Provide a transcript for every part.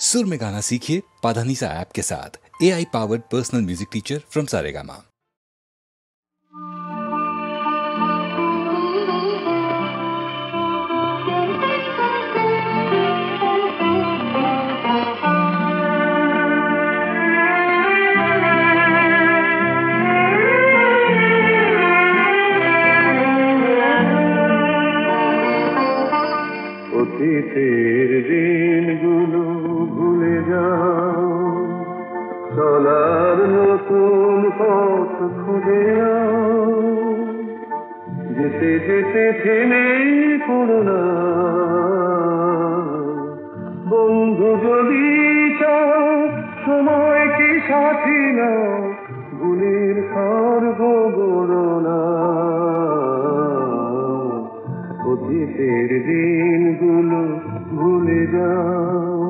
सुर में गाना सीखिए पाधानीसा ऐप के साथ। AI powered personal music teacher from Saregama. অতীতের দিনগুলো ভুলে যাও, চলার নতুন পথ খুঁজে নাও, যেতে যেতে থেমে পড়ো না। বন্ধু যদি চাও সময় কি সাথী না, ভুলের স্বর্গ গড়ো না। অতীতের দিনগুলো ভুলে যাও।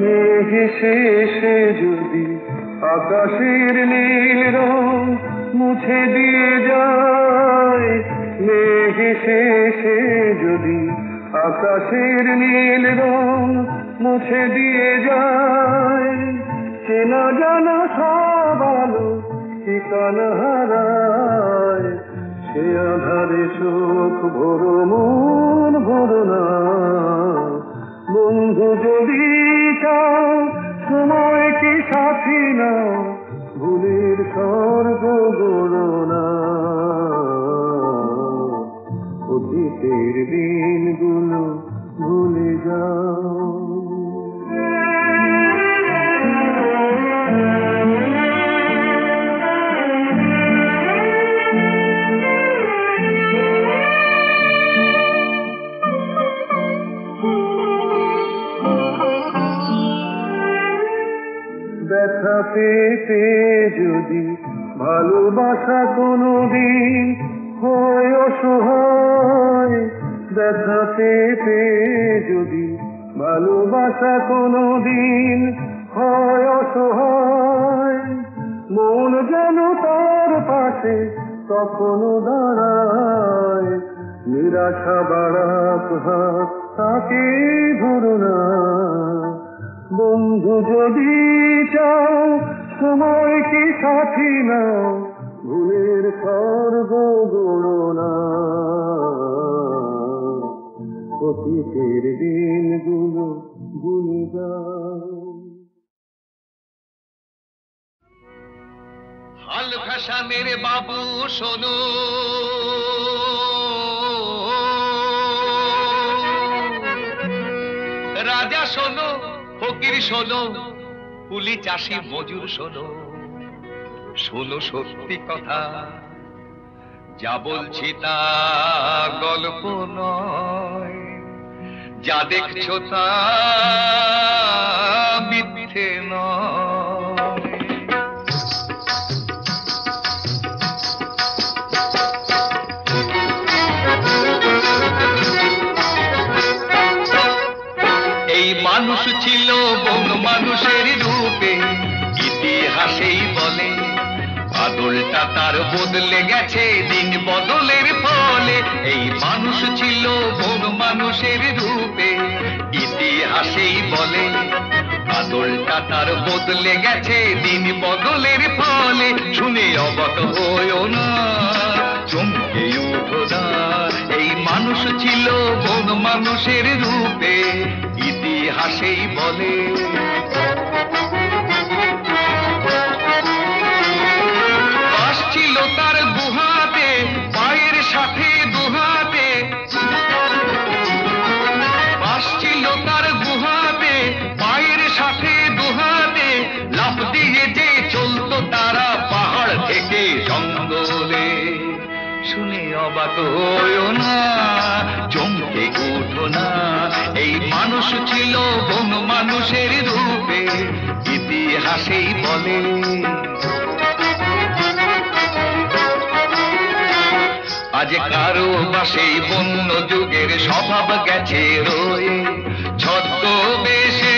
মেঘে শেষে যদি আকাশের নীল রং মুছে দিয়ে যায়, মেঘে শেষে যদি আকাশের নীল রং মুছে দিয়ে যায়, চেনা জানা সব আলো ঠিকানা হারায়, সে আধারে চোখ ভরো মন ভরো না। বন্ধু যদি চাও সময় কি সাথী না, ভুলের স্বর্গ গড়ো না। অতীতের দিনগুলো ভুলে যাও। ব্যথা পেতে যদি ভালোবাসা কোনোদিন হয় অসহায়, ব্যথা পেতে যদি ভালোবাসা কোনোদিন হয় অসহায়, মন যেন তার পাশে তখনও দাঁড়ায়, নিরাশা বাড়াক হাত তাকে ধরো না। বন্ধু যদি চাও সময় কি সাথী না, ভুলের স্বর্গ গড়ো না। অতীতের দিনগুলো ভুলে যাও। হাল ভাষা মেরে বাবু শোনো, রাজা শোনো, ফকির শোনো, কুলি চাষি মজুর শোনো, শোনো সত্যি কথা, যা বলছি তা গল্প নয়, যা দেখছো তা মিথ্যে নয়। এই মানুষ ছিল বন মানুষের রূপে, ইতিহাসেই বলে আদলটা তার বদলে গেছে দিন বদলের ফলে। এই মানুষ ছিল বন মানুষের রূপে, ইতিহাসেই বলে আদলটা তার বদলে গেছে দিন বদলের ফলে। শুনে অবাক হইও না, চমকে উঠো না, এই মানুষ ছিল বন মানুষের রূপে, ইতিহাসেই বলে। বাস ছিল তার গুহাতে, পায়ের সাথে দুহাতে, বাস ছিল তার গুহাতে, পায়ের সাথে দুহাতে, লাফ দিয়ে যে চলতো তারা পাহাড় থেকে জঙ্গলে। শুনে অবাক হইও না, চমকে উঠো না, এই মানুষ ছিল বন মানুষের রূপে, ইতিহাসেই বলে। আজ কারো বাসেই বন্য যুগের স্বভাব গেছে রয়ে, ছদ্মবেশে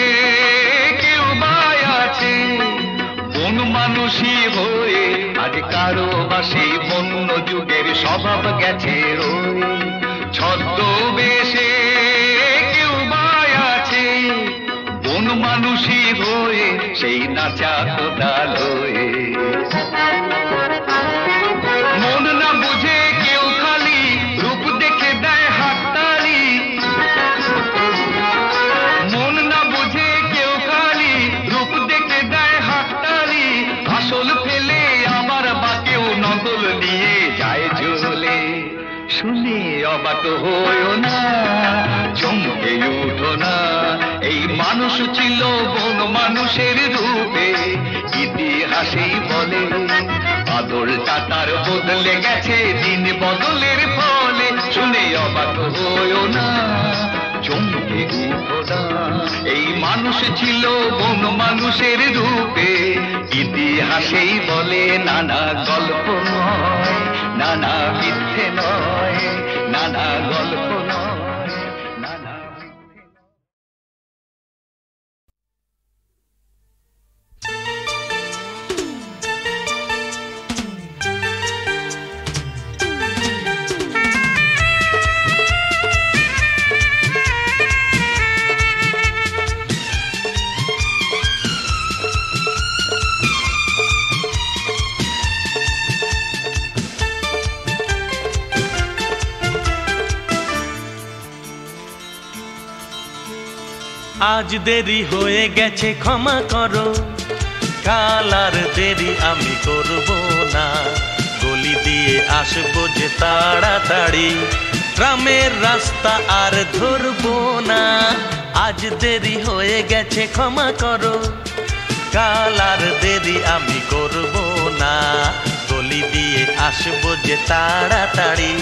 মানুষই হয়ে আজ কারো বাসে বন্য যুগের স্বভাব গেছে রয়ে ছদ্মবেশে কেউ বা আছে বন মানুষই হয়ে সেই নাচা কোদাল হয়ে মন না বুঝে কেউ খালি রূপ দেখে দেয় হাততালি মন না বুঝে কেউ খালি রূপ দেখে দেয় হাততালি আসল ফেলে আবার বাকেও নকল নিয়ে যায় চলে শুনে অবাক হইও না চমকে উঠো না এই মানুষ ছিল বন মানুষের রূপে ইতিহাসেই বলে আদলটা তার বদলে গেছে দিন বদলের ফলে শুনে অবাক হইও না চমকে উঠো না এই মানুষ ছিল বন মানুষের রূপে ইতিহাসেই বলে নানা গল্প নয় নানা মিথ্যে নয় নানা গল্প নয় নানা মিথ্যে নয়। আজ দেরি হয়ে গেছে ক্ষমা করো কাল আর দেরি আমি করব না গলি দিয়ে আসবো যে তাড়াতাড়ি গ্রামের রাস্তা আর ধরবো না আজ দেরি হয়ে গেছে ক্ষমা করো কাল আর দেরি আমি করব না গলি দিয়ে আসবো যে তাড়াতাড়ি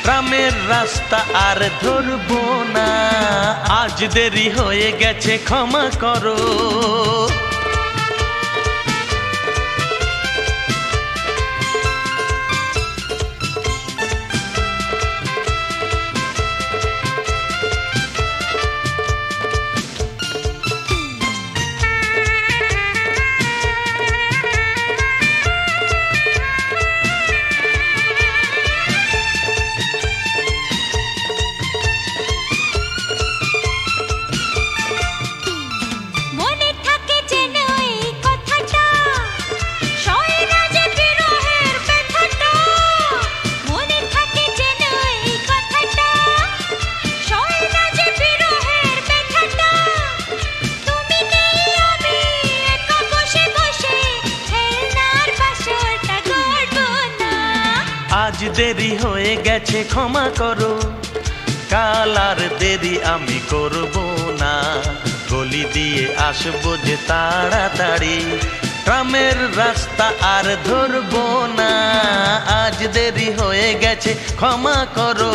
গ্রামের রাস্তা আর ধরবো না আজ দেরি হয়ে গেছে ক্ষমা করো আজ দেরি হয়ে গেছে ক্ষমা করো কাল আর দেরি আমি করব না গলি দিয়ে আসবো যে তাড়াতাড়ি গ্রামের রাস্তা আর ধরবো না আজ দেরি হয়ে গেছে ক্ষমা করো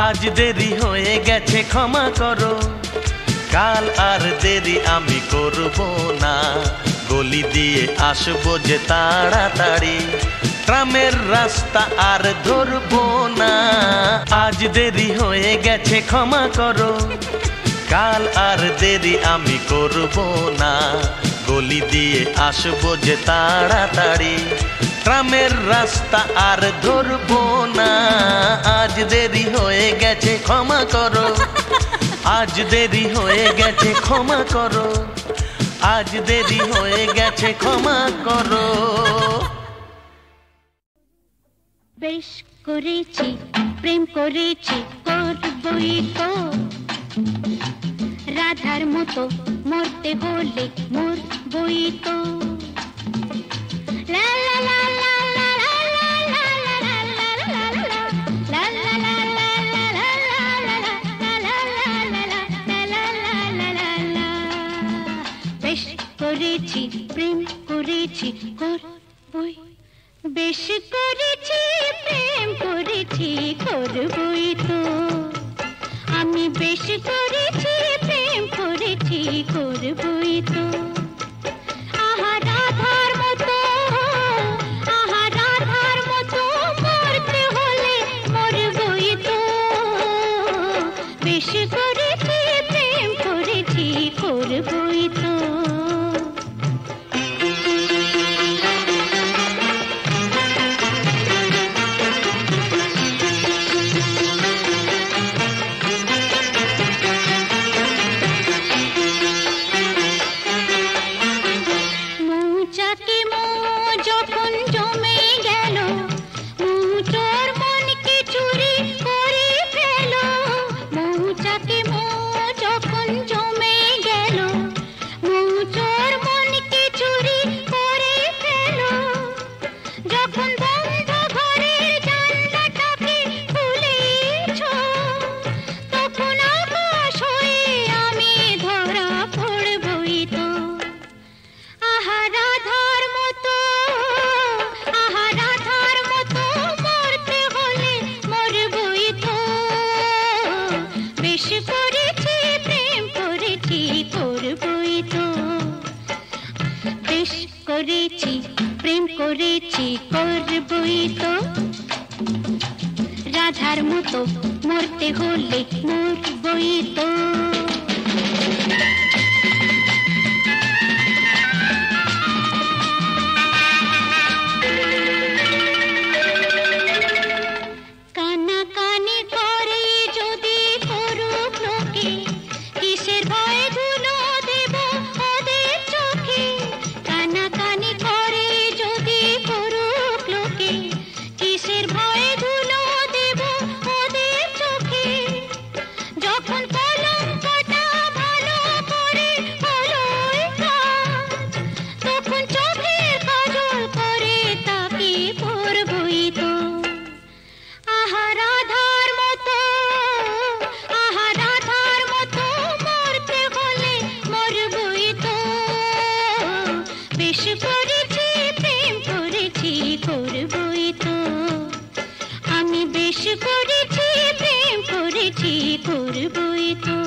আজ দেরি হয়ে গেছে ক্ষমা করো কাল আর দেরি আমি করব না গলি দিয়ে আসবো যে তাড়াতাড়ি গ্রামের রাস্তা আর ধরবো না আজ দেরি হয়ে গেছে ক্ষমা করো কাল আর দেরি আমি করব না গলি দিয়ে আসবো যে তাড়াতাড়ি গ্রামের রাস্তা আর ধরবো না আজ দেরি হয়ে গেছে ক্ষমা করো আজ দেরি হয়ে গেছে ক্ষমা করো আজ দেরি হয়ে গেছে ক্ষমা করো বেশ করেছি প্রেম করেছি করবই তো রাধার মতো মরতে হলে মরবই তো লা লা লা লা লা লা লা লা লা লা লা লা লা করেছি প্রেম করেছি করবই, বেশ করেছি প্রেম করেছি করবই তো। আমি বেশ করেছি প্রেম করেছি করবই তো। আহা রাধার মতো, আহা রাধার মতো মরতে হলে মরবই তো। বেশ করেছি প্রেম করেছি করবই তো। করেছি প্রেম করেছি করবই তো। রাধার মতো মরতে হলে মরবই তো। কানাকানি করে যদি করুক লোকে, কিসের ভয়ে ধুলো দেব ওদের চোখে। কানাকানি করে যদি করুক লোকে, কিসের ভয়ে ধুলো দেব ওদের চোখে। যখন কলঙ্কটা ভালো করে হলোই কাজ, তখন চোখের কাজল করে তাকে পরবই তো। আহা রাধার মতো, আহা রাধার মতো মরতে হলে মরবই তো। বেশ করেছি প্রেম করেছি করবই তো। আমি বেশ করেছি প্রেম করেছি করবই তো।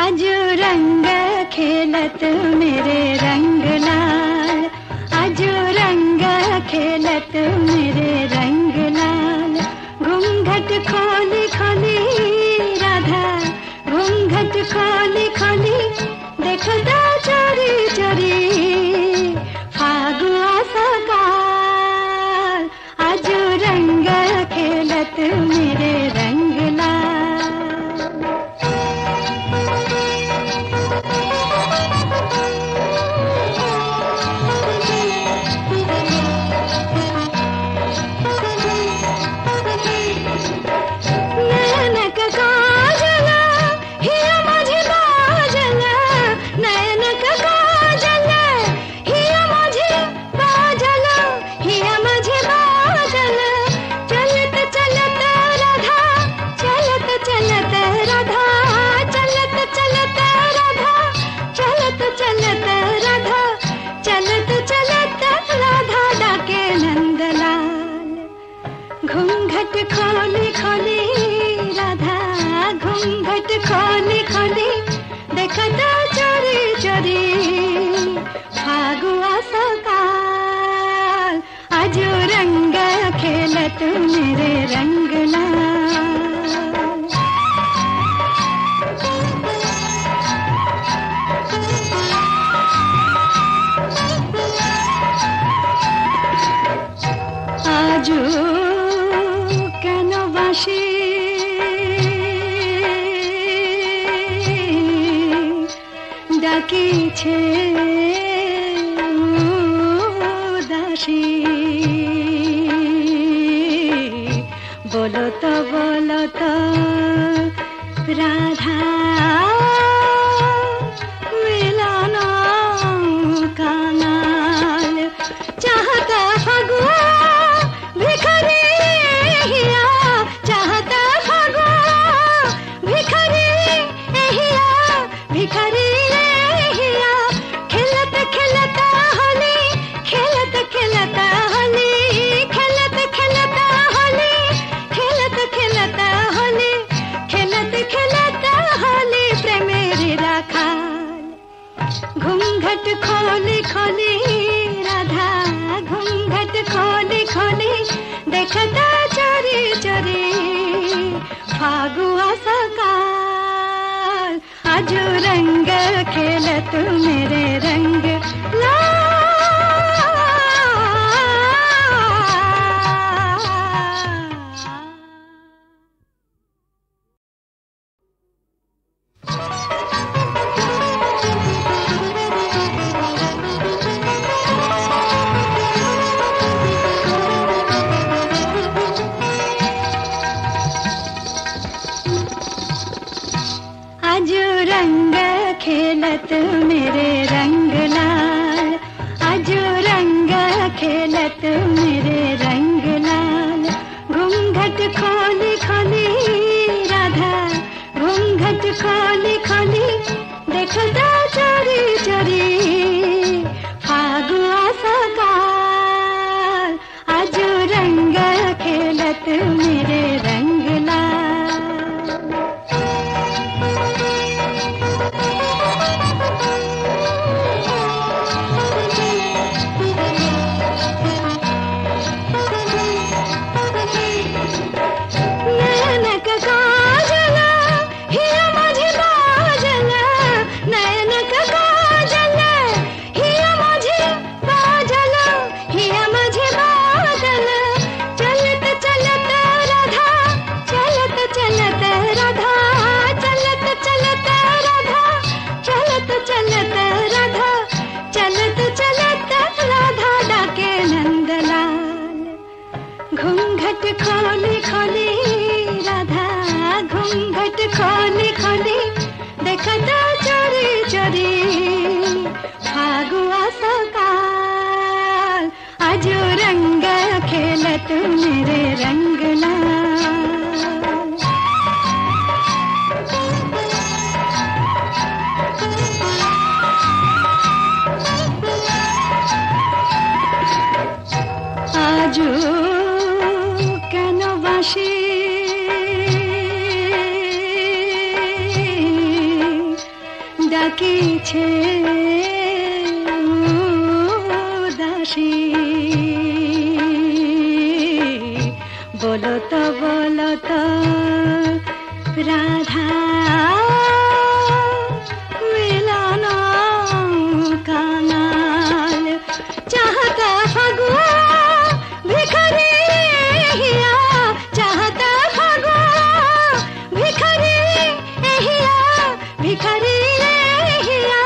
आज रंग खेलत मेरे रंग लाल, आज रंग खेलत मेरे रंग लाल। घूंघट खोली खोली राधा, घूंघट खोली खोली देखदा चोरी चोरी फागुआ सकाल। आज रंग खेलत मेरे रंग लाल। नैनक काजल हिया माझे बाजल, नैनक काजल हिया माझे बाजल, हिया माझे बाजल। चलत चलत राधा, चलत चलत राधा, चलत चलत राधा, चलत चलत राधा, चलत चलत राधा डाके नंदलाल। घूंघट खोली खोली राधा, घूंघट खोली खोली देखता चोरी चोरी फागुआ सकाल। आज रंग खेलत मेरे रंग लाल। आजो কেন বাসি ডাকিছে দাসী। বলো তো राधा मिलन कानाल चाहता फगुआ भिखारी हिया चाहता फगुआ भिखारी हिया भिखारी हिया खेलत खेलता होली खेलत खेलता होली खेलत खेलता होली खेलत खेलता होली खेलत खेलता होली प्रेमेरी राखाल घूंघट खोली खोली राधा घूंघट खोली खोली देखता चोरी चोरी फागुआ सकाल आजू रंग खेलत मेरे रंग ला आजू रंग खेलत मेरे रंग लाल आजू रंग खेलत मेरे रंग लाल घूंघट खोली खोली राधा घूंघट खोली खोली देखता चोरी चोरी फागुआ सकाल आजू रंग खेलत मेरे रंग लाल नैनक काजल हिया माझी बाजल नैनक काजल हिया माझी बाजल हिया माझी बाजल चलत चलत राधा चलत चलत राधा चलत चलत राधा चलत चलत राधा चलत चलत राधा डाके नंदलाल घूंघट खोली खोली राधा घूंघट खोली खोली देखता चोरी चोरी फागुआ सकाल आजू रंग खेलत मेरे रंग लाल आजू কেন বাসি ডাকিছে দাসী বলো তো রাধা মিলন কানাল চাহতা ফগুয়া भिखारी हिया चाहता फगुआ भिखारी हिया भिखारी हिया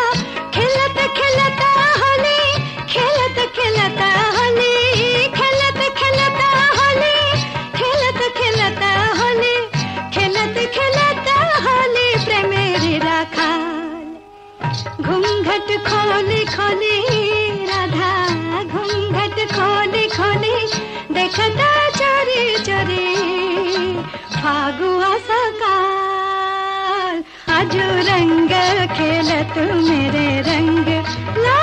खेलत खेलता होली खेलत खेलता होली खेलत खेलता होली खेलत खेलता होली खेलत खेलता होली प्रेमेरी राखाल घूंघट खोली खोली राधा घूंघट खोली खोली देखता चोरी चोरी फागुआ सकाल आजू रंग खेलत मेरे रंग ला